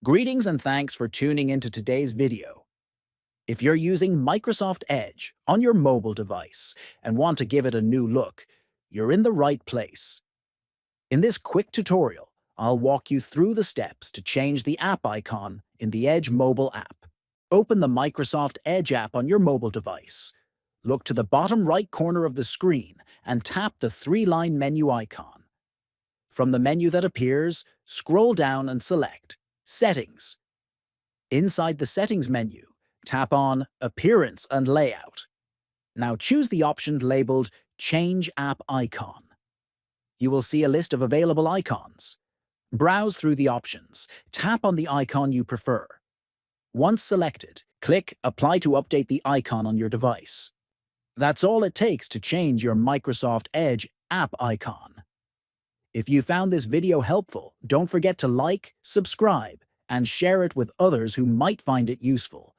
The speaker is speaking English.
Greetings and thanks for tuning into today's video. If you're using Microsoft Edge on your mobile device and want to give it a new look, you're in the right place. In this quick tutorial, I'll walk you through the steps to change the app icon in the Edge mobile app. Open the Microsoft Edge app on your mobile device. Look to the bottom right corner of the screen and tap the three-line menu icon. From the menu that appears, scroll down and select Settings. Inside the Settings menu, tap on Appearance and Layout. Now choose the option labeled Change App Icon. You will see a list of available icons. Browse through the options. Tap on the icon you prefer. Once selected, click Apply to update the icon on your device. That's all it takes to change your Microsoft Edge app icon. If you found this video helpful, don't forget to like, subscribe, and share it with others who might find it useful.